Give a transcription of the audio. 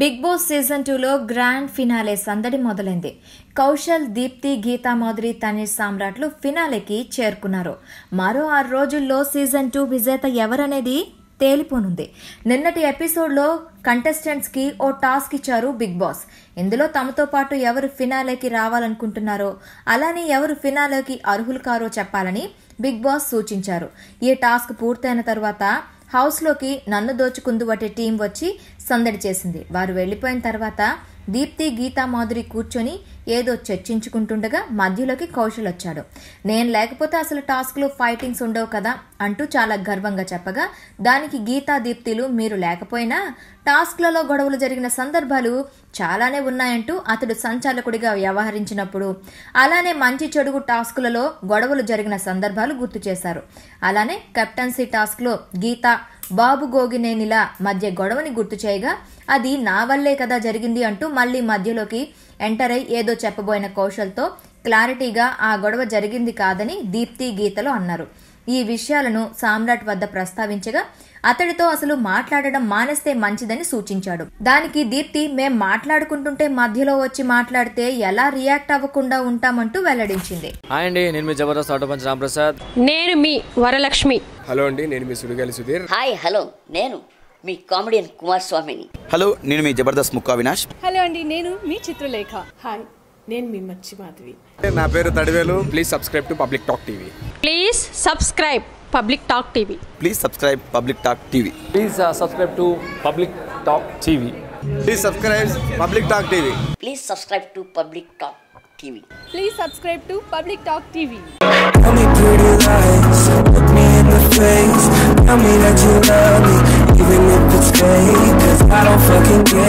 Big boss season 2లో grand finale సందడి మొదలైంది. కౌశల్, దీప్తి, గీతా మాధురి, తనీష్ సామ్రాట్లు ఫినాలేకి చేరుకున్నారు. మరో 6 రోజుల్లో సీజన్ 2 విజేత ఎవరనేది తేలిపోనుంది. నిన్నటి ఎపిసోడ్లో కంటెస్టెంట్స్ కి ఓ టాస్క్ ఇచ్చారు బిగ్ బాస్. ఇందులో తమతో పాటు ఎవరు ఫినాలేకి రావాలనుకుంటున్నారో, అలానే ఎవరు ఫినాలేకి అర్హులు కారో చెప్పాలని బిగ్ బాస్ సూచించారు. ఈ టాస్క్ పూర్తయిన తర్వాత హౌస్లోకి నన్ను దోచుకుందు వటే టీం వచ్చి సందడి చేసింది. వారు వెళ్లిపోయిన తర్వాత దీప్తి, గీతా మాధురి కూర్చొని ఏదో చర్చించుకుంటుండగా మధ్యలోకి కౌశల్ వచ్చాడు. నేను లేకపోతే అసలు టాస్క్లో ఫైటింగ్స్ ఉండవు కదా అంటూ చాలా గర్వంగా చెప్పగా, దానికి గీతా, దీప్తిలు మీరు లేకపోయినా టాస్క్లలో గొడవలు జరిగిన సందర్భాలు చాలానే ఉన్నాయంటూ అతడు సంచాలకుడిగా వ్యవహరించినప్పుడు, అలానే మంచి చెడుగు టాస్కులలో గొడవలు జరిగిన సందర్భాలు గుర్తు చేశారు. అలానే కెప్టెన్సీ టాస్క్లో గీతా, బాబు గోగినేనిల మధ్య గొడవని గుర్తు చేయగా, అది నా వల్లే కదా జరిగింది అంటూ మళ్లీ మధ్యలోకి ఎంటర్ అయి ఏదో చెప్పబోయిన కౌశల్తో క్లారిటీగా ఆ గొడవ జరిగింది కాదని దీప్తి, గీతలు అన్నారు. ఈ విషయాలను సామ్రాట్ వద్ద ప్రస్తావించగా అతడితో అసలు మాట్లాడడం మానేస్తే మంచిదని సూచించాడు. దానికి దీప్తి, మేం మాట్లాడుకుంటుంటే మధ్యలో వచ్చి మాట్లాడితే ఎలా రియాక్ట్ అవ్వకుండా ఉంటామంటూ వెల్లడించింది. హాయ్ అండి, నేను మీ జబర్దస్త్ ఆటోపంచ్ రాంప్రసాద్. నేను మీ వరలక్ష్మి. హలో అండి, నేను మీ సుడిగాలి సుధీర్. హాయ్ హలో, నేను మీ కామెడియన్ కుమార్ స్వామిని. హలో, నేను మీ జబర్దస్త్ ముక్కా వినాష్. హలో అండి, నేను మీ చిత్రలేఖ. హాయ్, నేను మీ మచ్చి మాధవి. నా పేరు Thadivelu. Please subscribe to public talk TV. Please subscribe public talk TV. Please subscribe public talk TV. Please subscribe to public talk TV. Please subscribe public talk TV. Please subscribe to public talk TV. Please subscribe to public talk TV. Tell me pretty lies, look me in the face. Tell me that you love me, even if it's fake. 'Cause I don't fucking care.